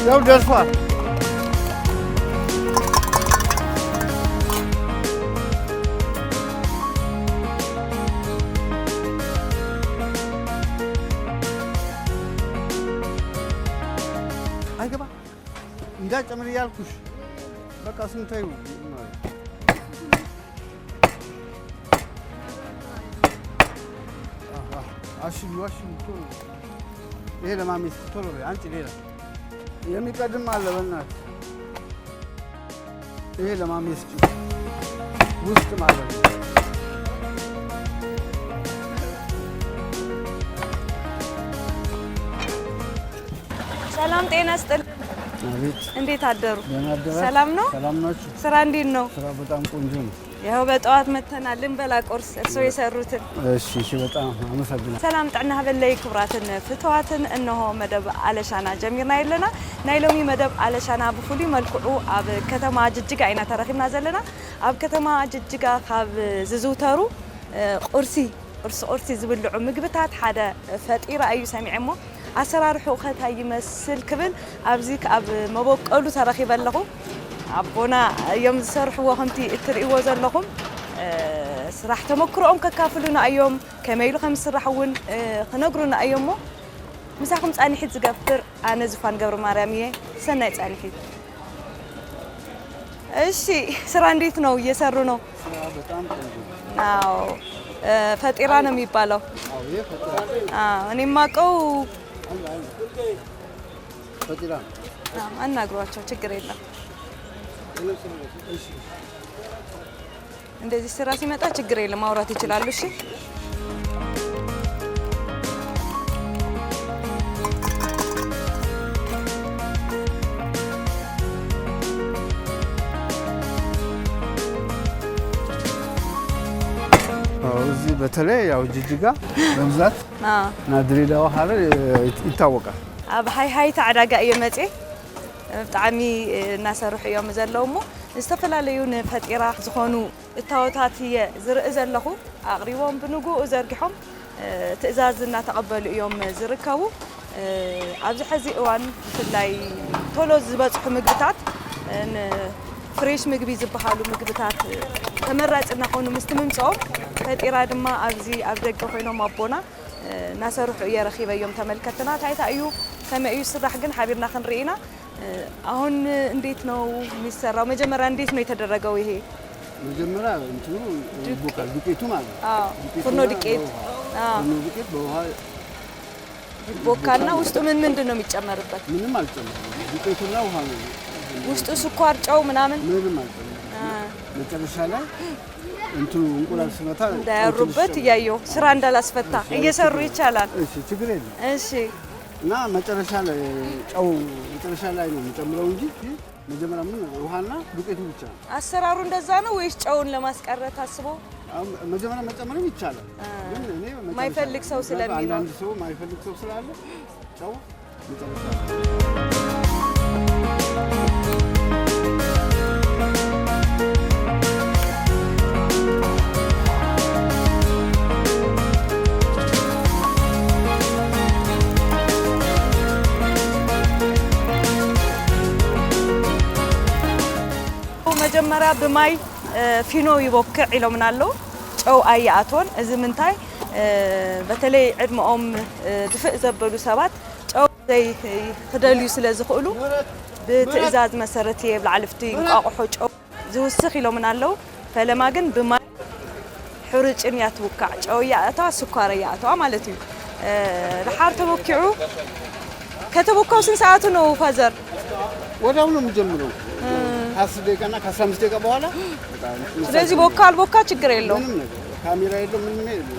ያው ደርሷል። አይገባ እንዳጨምር እያልኩሽ በቃ ስንታዩ አሽሉ ቶሎ ይሄ ለማሚስ ቶሎ አንቺ ሌላ የሚቀድም አለ በእናትህ ይሄ ለማሚስ ውስጥ ማለት ነው። ሰላም ጤና ይስጥልኝ። እንዴት አደሩ? ሰላም ነው? ሰላም ናችሁ? ስራ እንዴት ነው? ስራ በጣም ቆንጆ ነው። ያው በጠዋት መተናል ልንበላ ቁርስ እርስዎ የሰሩትን። እሺ በጣም አመሰግናለሁ። ሰላም ጥዕና በለይ ክቡራትን ፍትዋትን እነሆ መደብ አለሻና ጀሚርና የለና ናይ ሎሚ መደብ አለሻና ብፍሉይ መልክዑ ኣብ ከተማ ጅጅጋ ኢና ተረኺብና ዘለና። ኣብ ከተማ ጅጅጋ ካብ ዝዝውተሩ ቁርሲ ዝብልዑ ምግብታት ሓደ ፈጢራ እዩ ሰሚዐ እሞ ኣሰራርሑ ከታይ ይመስል ክብል ኣብዚ ኣብ መበቀሉ ተረኺበ ኣለኹ። ኣቦና እዮም ዝሰርሕዎ ከምቲ እትርእይዎ ዘለኹም ስራሕ ተመክሮኦም ከካፍሉና እዮም ከመይሉ ከም ዝስራሕ እውን ክነግሩና እዮም ሞ ምሳኹም ፃኒሒት ዝገብር ኣነ ዝፋን ገብረ ማርያም እየ። ሰናይ ፃኒሒት። እሺ ስራ እንዴት ነው? እየሰሩ ነው? በጣም ቆንጆ። አዎ ፈጢራ ነው የሚባለው። አዎ ይሄ ፈጢራ። እኔ የማውቀው ፈጢራ። አናግሯቸው ችግር የለም። እንደዚህ ስራ ሲመጣ ችግር የለም ማውራት ይችላሉ። እሺ እዚህ በተለይ ያው ጅጅጋ በብዛት እና ድሬዳዋ ሐረር ይታወቃል። ኣብ ሃይሃይታ ዕዳጋ እየ መፅእ ብጣዕሚ እናሰርሑ እዮም ዘለዉ እሞ ዝተፈላለዩ ንፈጢራ ዝኾኑ እታወታት እየ ዝርኢ ዘለኹ ኣቕሪቦም ብንጉኡ ዘርጊሖም ትእዛዝ እናተቐበሉ እዮም ዝርከቡ። ኣብዚ ሕዚ እዋን ብፍላይ ቶሎ ዝበፅሑ ምግብታት ፍሬሽ ምግቢ ዝበሃሉ ምግብታት ተመራፂ እናኾኑ ምስቲ ምምፅኦም ፈጢራ ድማ ኣብዚ ኣብ ደገ ኮይኖም ኣቦና እናሰርሑ እየ ረኺበ እዮም ተመልከትና። ታይታ እዩ ከመይ እዩ ስራሕ ግን ሓቢርና ክንርኢና። አሁን እንዴት ነው የሚሰራው? መጀመሪያ እንዴት ነው የተደረገው? ይሄ መጀመሪያ እንትኑ ይቦካል ዱቄቱ ማለት ነው። ፍርኖ ዱቄት በውሃ ይቦካልና ውስጡ ምንድን ነው የሚጨመርበት? ምንም አልጨመርም። ዱቄቱና ውሃ ነው። ውስጡ ስኳር፣ ጨው ምናምን ምንም አልጨመርም። መጨረሻ ላይ እንትኑ እንቁላል ስመታ እንዳያሩበት እያየሁ ስራ እንዳላስፈታ እየሰሩ ይቻላል። እሺ ችግር የለም። እሺ እና መጨረሻ ላይ ጨው መጨረሻ ላይ ነው የሚጨምረው እንጂ መጀመሪያ ምን ውሃና ዱቄቱ ብቻ ነው። አሰራሩ እንደዛ ነው ወይስ ጨውን ለማስቀረት አስበው? መጀመሪያ መጨመርም ይቻላል፣ ግን እኔ ማይፈልግ ሰው ስለሚኖር አንድ ሰው ማይፈልግ ሰው ስላለ ጨው መጨረሻ መጀመሪያ በማይ ፊኖ ይቦክዕ ኢሎምና አለው ጨው አያአቶን እዚ ምንታይ በተለይ ዕድመኦም ድፍእ ዘበሉ ሰባት ጨው ዘይ ክደልዩ ስለ ዝኽእሉ ብትእዛዝ መሰረት የብላዕልፍቲ እንቋቁሖ ጨው ዝውስኽ ኢሎምና አለው። ፈለማ ግን በማይ ሕሩጭን ያትውካዕ ጨው ያአታ ስኳር ያአታ ማለት እዩ። ለሓር ተቦክዑ ከተቦካው ስንት ሰዓቱ ነው ፋዘር? ወዲያው ነው የሚጀምረው 10 ደቂቃና ከ15 ደቂቃ በኋላ። ስለዚህ ቦካ አልቦካ ችግር የለውም። ምንም ነገር ካሜራ የለውም ምንም የለም።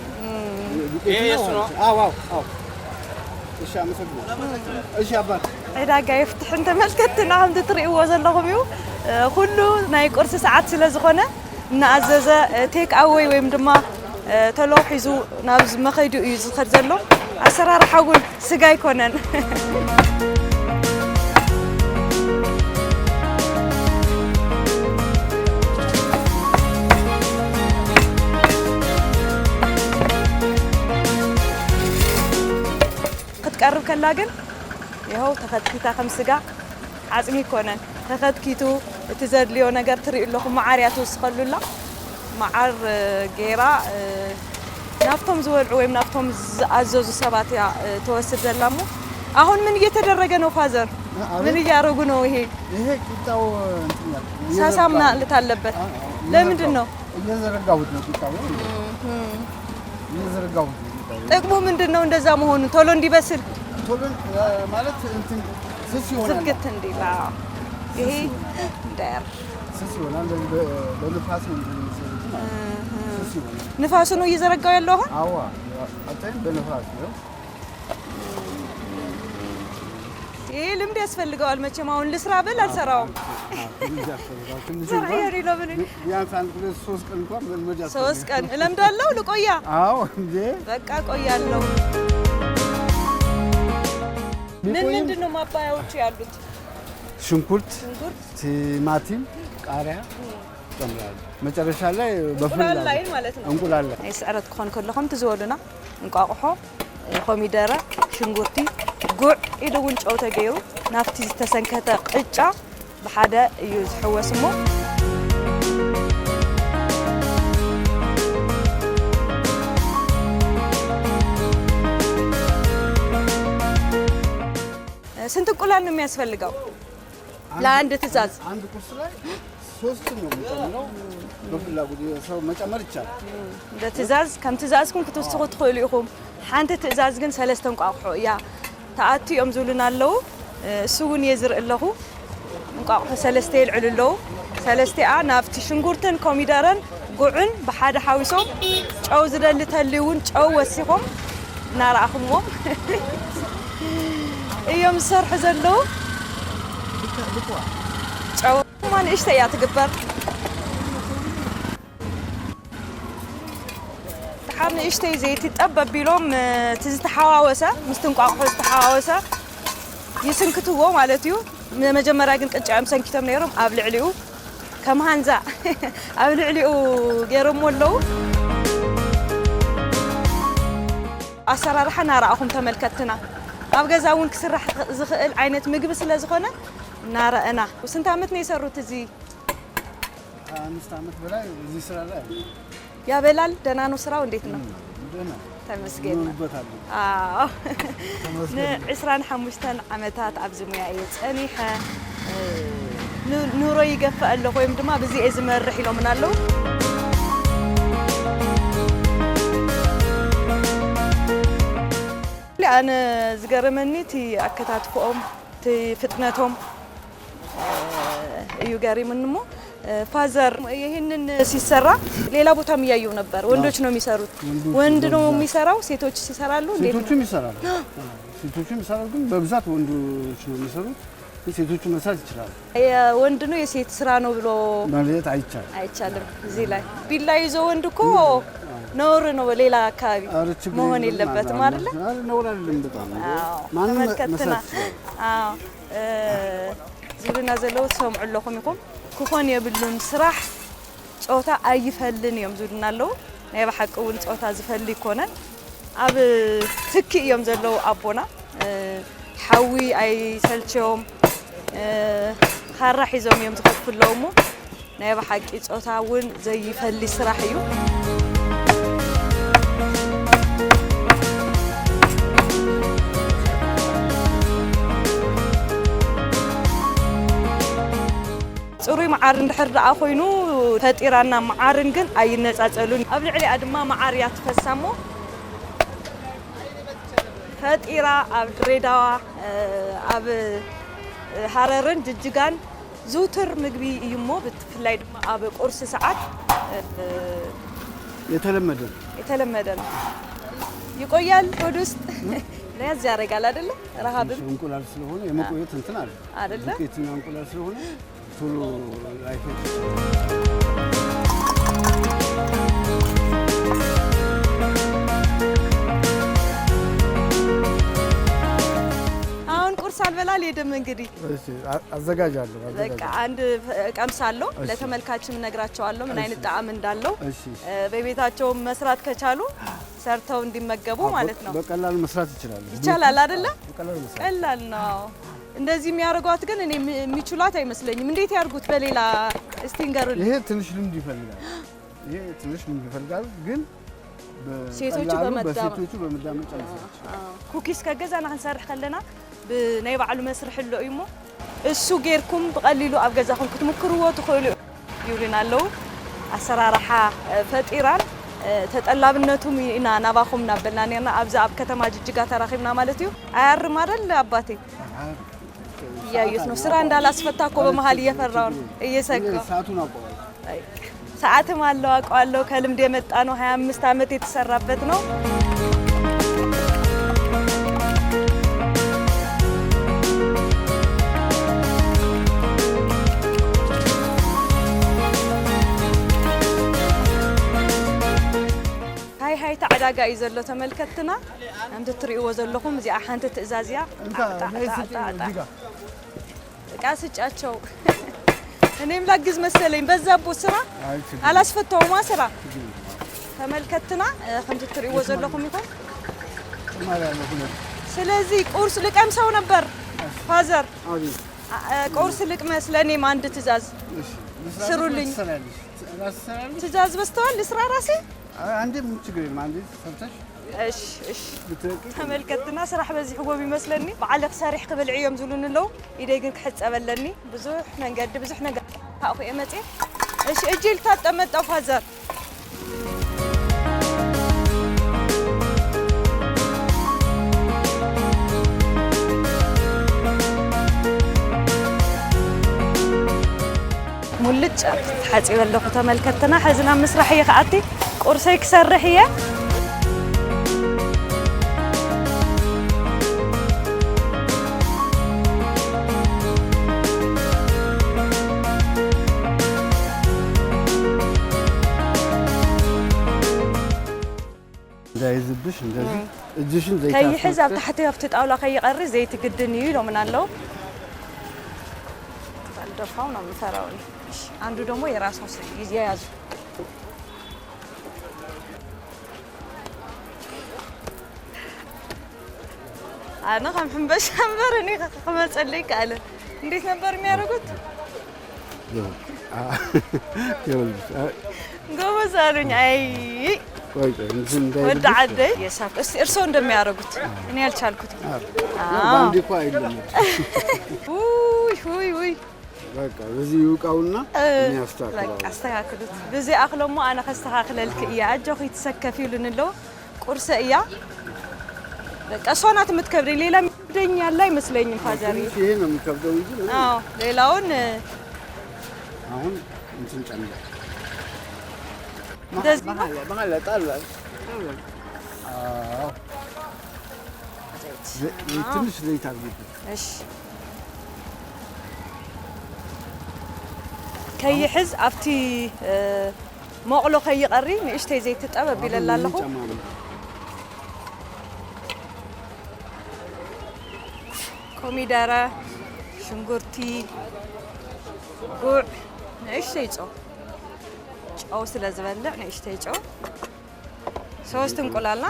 ይሄ ነው። አዎ አዎ። እሺ አመሰግናለሁ። እሺ አባት ዕዳጋ ይፍትሕን ተመልከትና ከምቲ ትርእይዎ ዘለኹም እዩ ኩሉ ናይ ቁርሲ ሰዓት ስለ ዝኾነ እናኣዘዘ ቴክ ኣዌይ ወይም ድማ ቶሎ ሒዙ ናብ መኸይዱ እዩ ዝኸድ ዘሎ። ኣሰራርሓ እውን ስጋ ይኮነን። ክትቀርብ ከላ ግን ይኸው ተፈትፊታ ከም ስጋ ዓጽሚ ይኮነን ተኸትኪቱ እቲ ዘድልዮ ነገር ትሪኡ ኣለኹም መዓር እያ ትውስኸሉላ መዓር ጌራ ናፍቶም ዝበልዑ ወይም ናፍቶም ዝኣዘዙ ሰባት እያ ተወስድ ዘላ እሞ አሁን ምን እየተደረገ ነው ፋዘር? ምን እያደረጉ ነው? ይሄ ቂጣው ሳሳምና ልታለበት ለምንድን ነው እየዘረጋሁት ነው ቂጣው እየዘረጋሁት ነው ጥቅሙ ምንድን ነው እንደዛ መሆኑ ቶሎ እንዲበስል ቶሎ ማለት እንትን ስስ ይሆናል ዝግት እንዲላ ይሄ ዳር ስስ ይሆናል ለንፋስ ነው ስስ ይሆናል ንፋሱ ነው እየዘረጋው ያለው አሁን አዋ አጣኝ በንፋስ ነው ይሄ ልምድ ያስፈልገዋል መቼም አሁን ልስራ ብል አልሰራውም ዛሬ ለምን ቢያንስ አንድ ሁለት ሶስት ቀን እንኳን መልመድ ያስፈልጋል ሶስት ቀን እለምዳለሁ ልቆያ አዎ እንዴ በቃ ቆያለሁ ምንድን ነው ማባያዎች ያሉት ሽንኩርት ቲማቲም ቃሪያ ጨምራለሁ መጨረሻ ላይ በፍላል ላይ ማለት ነው እንቁላል አይ ሰዓት ኮን ከለኹም ትዝወሉና እንቋቁሖ ኮሚደረ ሽንጉርቲ ጉዕ ኢሉውን ጨው ተገይሩ ናፍቲ ዝተሰንከተ ቅጫ ብሓደ እዩ ዝሕወስ እሞ ስንት እንቁላል ነው የሚያስፈልገው ለአንድ ትእዛዝ አንድ ቁርስ ላይ ሶስት ነው የሚጨምረው በፍላጎት ሰው መጨመር ይቻላል እንደ ትእዛዝ ከም ትእዛዝኩም ክትወስኹ ትኽእሉ ኢኹም ሓንቲ ትእዛዝ ግን ሰለስተ እንቋቁሖ እያ ተኣትዮም ዝብሉና ኣለዉ እሱ እውን የዝርኢ ኣለኹ እንቋቁሖ ሰለስተ ይልዕሉ ኣለዉ ሰለስቲኣ ናብቲ ሽንጉርትን ኮሚደረን ጉዕን ብሓደ ሓዊሶም ጨው ዝደሊ ተልዩ እውን ጨው ወሲኾም እናረኣኹምዎም እዮም ዝሰርሑ ዘለዉ ጨው ማን ንእሽተይ እያ ትግበር ተሓር ንእሽተይ ዘይቲ ጠብ ኣቢሎም እቲ ዝተሓዋወሰ ምስቲ እንቋቁሖ ዝተሓዋወሰ ይስንክትዎ ማለት እዩ መጀመርያ ግን ቅጫ እዮም ሰንኪቶም ነይሮም ኣብ ልዕሊኡ ከም ሃንዛ ኣብ ልዕሊኡ ገይሮሞ ኣለዉ ኣሰራርሓ ናረኣኹም ተመልከትና ኣብ ገዛ እውን ክስራሕ ዝኽእል ዓይነት ምግቢ ስለ ዝኾነ እናረአና ስንት ዓመት ነው የሰሩት እዚ 5 ዓመት በላይ እዚህ ስራ ላይ ያበላል ደህና ነው ስራው እንዴት ነው ደህና ተመስገን አዎ ን25 ዓመታት ኣብዚ ሙያ እየ ፀኒሐ ኑሮ ይገፍእ ኣለኹ ወይም ድማ ብዚኣ ዝመርሕ ኢሎምን ኣለዉ ኣነ ዝገረመኒ እቲ ኣከታትፎኦም እቲ ፍጥነቶም እዩ ገሪምን እሞ ፋዘር ይሄንን ሲሰራ ሌላ ቦታም እያየሁ ነበር ወንዶች ነው የሚሰሩት ወንድ ነው የሚሰራው ሴቶች ሲሰራሉ እንዴት ሴቶችም ይሰራሉ ሴቶችም ይሰራሉ ግን በብዛት ወንዶች ነው የሚሰሩት ሴቶቹ መስራት ይችላሉ የወንድ ነው የሴት ስራ ነው ብሎ ማለት አይቻልም እዚህ ላይ ቢላ ይዞ ወንድ እኮ ነውር ነው ሌላ አካባቢ መሆን የለበትም አይደለ ነውር አይደለም በጣም ማንም መስራት አዎ ዝብልና ዘለው ሰምዑ ኣለኹም ኢኹም ክኾን የብሉን ስራሕ ጾታ ኣይፈልን እዮም ዝብልና ኣለዉ ናይ ብሓቂ እውን ጾታ ዝፈሊ ይኮነን ኣብ ትኪ እዮም ዘለው ኣቦና ሓዊ ኣይሰልችዮም ካራ ሒዞም እዮም ዝኸትፉ ኣለዉ እሞ ናይ ብሓቂ ጾታ እውን ዘይፈሊ ስራሕ እዩ ጽሩይ መዓር እንድሕር ደኣ ኮይኑ ፈጢራና መዓርን ግን ኣይነጻጸሉን ኣብ ልዕሊኣ ድማ መዓር እያ ትፈሳሞ ፈጢራ ኣብ ድሬዳዋ ኣብ ሃረርን ጅጅጋን ዝውትር ምግቢ እዩ እሞ ብፍላይ ድማ ኣብ ቁርሲ ሰዓት የተለመደ ነው ይቆያል ሆድ ውስጥ ለያዝ ያደርጋል አይደለ ረሃብም እንቁላል ስለሆነ የመቆየት እንትን አለ አይደለ ዱቄትና እንቁላል ስለሆነ ቶሎ አይፈጭ አሁን ቁርስ አልበላ ልሄድም እንግዲህ አዘጋጃለሁ በቃ አንድ ቀምሳለሁ ለተመልካችም ነግራቸዋለሁ ምን አይነት ጣዕም እንዳለው በቤታቸው መስራት ከቻሉ ሰርተው እንዲመገቡ ማለት ነው በቀላሉ መስራት ይችላል አይደለ ቀላል ነው እንደዚህ የሚያርጓት ግን እኔ የሚችሏት አይመስለኝም እንዴት ያርጉት በሌላ እስቲ ንገሩልኝ ይሄ ትንሽ ልምድ ይፈልጋል ግን ሴቶቹ በመዳመጥ ኩኪስ ከገዛና ክንሰርሕ ከለና ብናይ ባዕሉ መስርሕ ኣሎ እዩ ሞ እሱ ጌርኩም ብቀሊሉ ኣብ ገዛኹም ክትምክርዎ ትኽእሉ ይብሉና ኣለዉ ኣሰራርሓ ፈጢራን ተጠላብነቱም ኢና ናባኹም ናበልና ነርና ኣብዛ ኣብ ከተማ ጅጅጋ ተራኺብና ማለት እዩ ኣያርም አይደል አባቴ እያዩት ነው ስራ እንዳላስፈታ እኮ በመሃል እየፈራው ነው እየሰጋው ሰዓትም አለው አውቀዋለሁ ከልምድ የመጣ ነው 25 ዓመት የተሰራበት ነው هاي تعداقا يزلو تملكتنا عم تتريقوا وزلكم زي أحانت تأزازيا قاسجاتشو እኔ ምላግዝ መሰለኝ በዛብው ስራ አላስፈታው ማስራ ተመልከትና ከምት ትሪው ወዘለኩም ይሆን ስለዚህ ቁርስ ልቀምሰው ነበር ፋዘር ቁርስ ልቅመስ ለኔም አንድ ትእዛዝ ስሩልኝ ትእዛዝ በስተዋል ልስራ ራሴ አንዴ ምን ችግር የለም አንዴ ሰርተሽ እሺ ተመልከትና ስራሕ በዚህ ህጎ ቢመስለኒ በዓልክ ሰሪሕ ክብልዕዮም ዝሉን ነው ኢደይ ግን ክሕጸበለኒ ብዙሕ መንገድ ብዙሕ ነገር ታኹ የመጽ እሺ እጂ ልታጠመጣው ፋዘር ሙልጭ ተሓጺበለኹ ተመልከትና ሕዝና መስራሕ ይኸኣቲ ቁርሰይ ክሰርሕ እየ زايزبش እንደዚህ እጅሽን ዘይት ከይሕዝ ኣብ ታሕቲ ኣብቲ ጣውላ ከይቀሪ ዘይት ግድን እዩ ኢሎም እናለው ባልደፋው ነው የምፈራው እሺ አንዱ ደግሞ የራሱ ይያያዙ አና ከም በሽ ነበር እኔ ከመጸለይ ካለ እንዴት ነበር የሚያደርጉት ጎበዝ አሉኝ አይ ቆይ ወደ አደይ የሳፍ እርሶ እንደሚያደርጉት እኔ ያልቻልኩት ባንዲ እኮ አይደለም ውይ በቃ በዚህ ይውቃውና እኔ አስተካክለው በቃ አስተካክሉት በዚህ አክለሞ አና ከስተካክለልክ እያ አጆኺ ተሰከፊሉን ነው ቁርስ እያ በቃ ሶናት የምትከብሪ ሌላ ምደኛ ላይ መስለኝ ፋዘሪ ይሄ ነው የሚከብደው እንጂ አዎ ሌላውን አሁን እንትን ጨምር እንደዚህ በኋላ ጣልባል ትንሽ ዘይት አድርጊ እሺ ከይሕዝ አፍቲ መቅሎ ከይቀሪ ንእሽተይ ዘይት ተጠበብ ይለላለሁ ኮሚደረ ሽንጉርቲ ጉዕ ንእሽተይ ጨው ስለዝበልዕ ንእሽተይ ጨው ሶስት እንቁላልና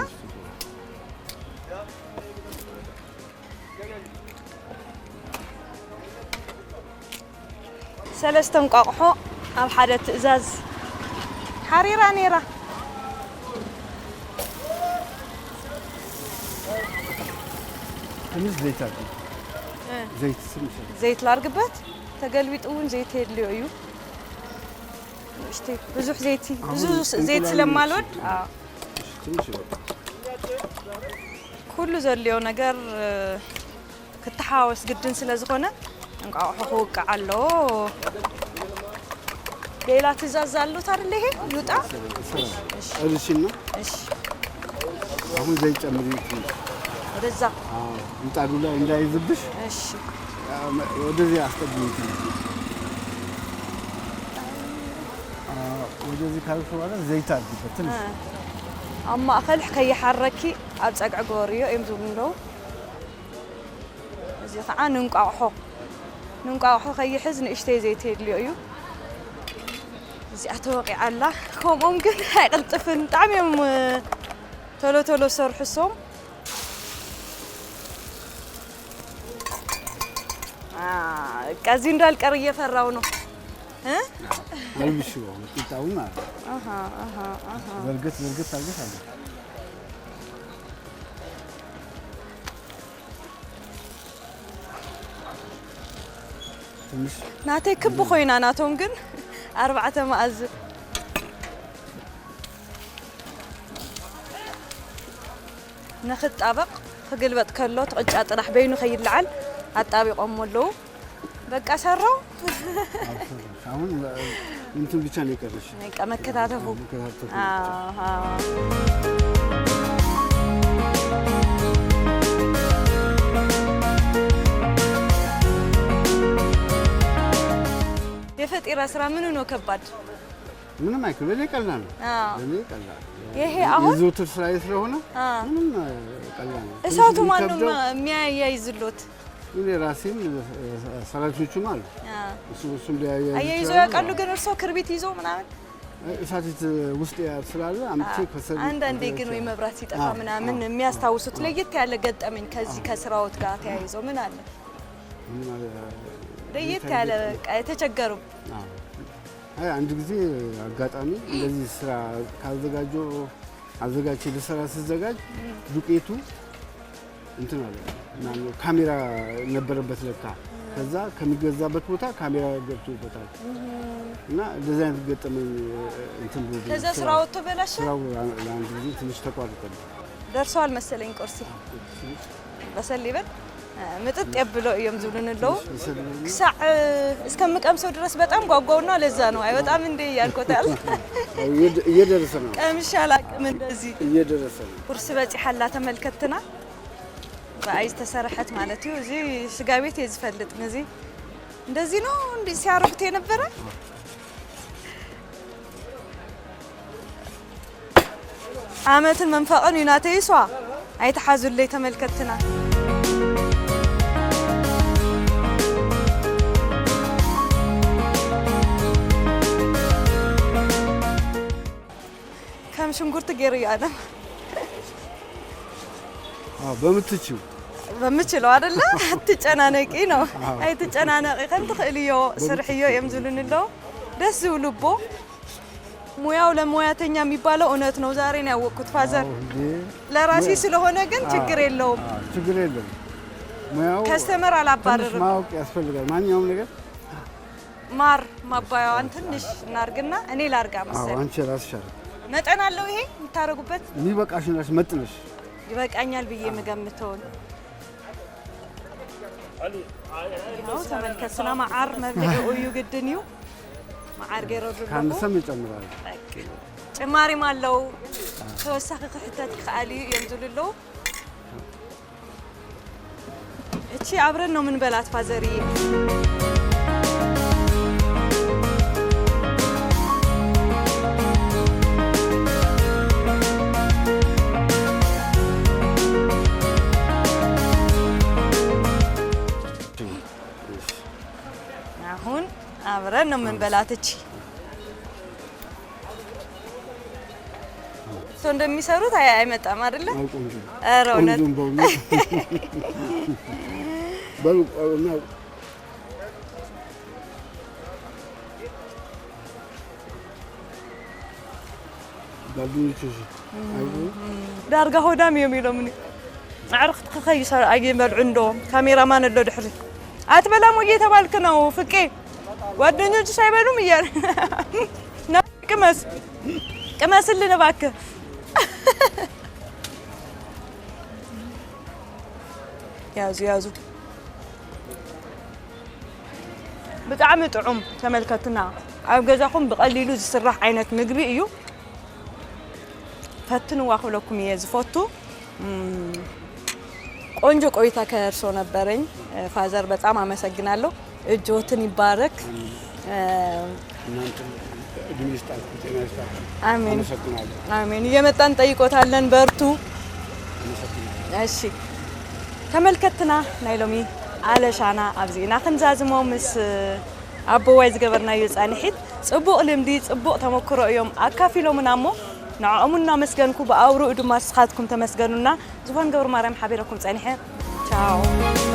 ሰለስተ እንቋቁሖ ኣብ ሓደ ትእዛዝ ሓሪራ ነይራ ትንሽ ዘይት አድርጊ ዘይት ላርግበት ተገልቢጡን ዘይት የድልዮ እዩ ብዙሕ ዘይት ስለማልወድ ኩሉ ዘልዮ ነገር ክትሓወስ ግድን ስለዝኾነ እንቋቁሖ ክውቃዕ ኣለዎ ሌላ ትእዛዝ አሉት አይደል ይሄ ይውጣ እሺና እሺ አሁን ዘይት ጨምሪ ወደዛ ምጣዱ ላይ እንዳይዝብሽ እሺ ወደዚህ አስጠግኝ ወደዚህ ካልኩ በኋላ ዘይት አድርጊበት ትንሽ አማ አኸልሕ ከይሓረኪ ኣብ ፀግዕ ጎርዮ እዮም ዝብሉ እዚ ከዓ ንንቋቁሖ ከይሕዝ ንእሽተይ ዘይት የድልዮ እዩ እዚኣ ተወቂዓላ ከምኦም ግን ኣይቅልጥፍን ብጣዕሚ እዮም ቶሎ ሰርሑ ሶም ከዚህ እንዳልቀር እየፈራው ነው አልብሽው ቂጣውና ዘርግት አድርገሽ ናተይ ክብ ኮይና ናቶም ግን 4 ማዕዝ نخطابق خقلبت كله تقطع طرح بينو خيلعل አጣቢቆም ወለው በቃ ሰራው አሁን እንትን ብቻ ነው የቀረሽ በቃ መከታተፉ የፈጢራ ስራ ምን ነው ከባድ ምንም አይከብድ ለቀላል ነው ለቀላል ይሄ አሁን ይዞት ስራዬ ስለሆነ ምንም ቀላል ነው እሳቱ ማን ነው የሚያያይዝሎት እኔ ራሴም ሰራቾቹም አሉ እሱም ሊያያይዝ አያይዞ ያቀሉ ግን እርሶ ክርቢት ይዞ ምናምን እሳት ውስጥ ስላለ አምጪ ከሰል አንዳንዴ ግን ወይ መብራት ሲጠፋ ምናምን የሚያስታውሱት ለየት ያለ ገጠመኝ ከዚህ ከስራውት ጋር ተያይዞ ምን አለ ለየት ያለ የተቸገሩ አንድ ጊዜ አጋጣሚ እንደዚህ ስራ አዘጋጅ ለስራ ሲዘጋጅ ዱቄቱ እንትን አለ ማለት ካሜራ ነበረበት ለካ ከዛ ከሚገዛበት ቦታ ካሜራ ገብቶበታል እና እንደዛ አይነት ገጠመኝ እንትን ብሎ ከዛ ስራው ተበላሸ ስራው ለአንድ ጊዜ ትንሽ ተቋርጧል ደርሷል መሰለኝ ቁርሲ በሰሊበን መጥጥ ያብሎ ይምዙልንለው ክሳዕ እስከምቀምሰው ድረስ በጣም ጓጓውና ለዛ ነው አይወጣም እንደ ያልቆታል እየደረሰ ነው ቀምሻል አቅም እንደዚህ እየደረሰ ነው ቁርስ በጽሐላ ተመልከተና ባይዝ ተሰረሐት ማለት ነው እዚ ስጋ ቤት ይዝፈልጥ ነዚ እንደዚህ ነው እንዴ ሲያርጉት የነበረ አመትን መንፈቀን ይናተይሷ አይተሐዙልይ ተመልከተና ከም ሽንኩርት ገይሩ ያለ በምትችለው አይደለ አትጨናነቂ ነው አይ ተጨናነቂ ከንት ኸልዮ ስርሕዮ የምዝልንለው ደስ ዝውልቦ ሙያው ለሙያተኛ የሚባለው እውነት ነው ዛሬ ነው ያወቅኩት ፋዘር ለራሲ ስለሆነ ግን ችግር የለውም ሙያው ከስተመር አላባረርም ማወቅ ያስፈልጋል ማንኛውም ነገር ማር ማባያው አንተንሽ እናርግና እኔ ላርጋ መሰለኝ አንቺ ራስሽ አረ መጠን አለው ይሄ የምታረጉበት የሚበቃሽን ራስ መጥነሽ ይበቃኛል ብዬ መገምተው ነው ተመልከትና ማዓር መብልዑ ይግድንዩ ማዓር ገረዱ ካን ሰም ይጨምራል ጭማሪ ማለው ተወሳኺ ክሕተት ይኻሊ የምዝልለው እቺ አብረን ነው ምን በላት ፋዘርዬ አሁን አብረን ነው ምን በላት እቺ ሰው እንደሚሰሩት አይመጣም አይደለ አረ እውነት በሉና ባዱንቺ ዳርጋ ሆዳም የሚለው ምን አርክት ከይሰር አይመል عندهم ካሜራማን አለው ድሕሪ አትበላም ወይ ተባልክ ነው ፍቄ ጓደኞች ሳይበሉም ይያል ቅመስልን እባክህ ያዙ በጣም ጥዑም ተመልከትና ኣብ ገዛኹም በቀሊሉ ዝስራሕ አይነት ምግቢ እዩ ፈትኑ ዋخለኩም የዝፈቱ ቆንጆ ቆይታ ከርሶ ነበረኝ ፋዘር በጣም አመሰግናለሁ እጆትን ይባረክ አሜን አሜን የመጣን ጠይቆታለን በርቱ እሺ ተመልከትና ናይሎሚ አለሻና አብዚና ክንዛዝሞ ምስ አቦዋይ ዝገበርና ይጻንሒት ጽቡቅ ልምዲ ጽቡቅ ተመክሮ እዮም አካፊሎምና ሞ نعمنا مسجنكم بأورو إدو ما سخاتكم تمسجنونا زفان قبر مريم حبيركم ثانية. تشاو.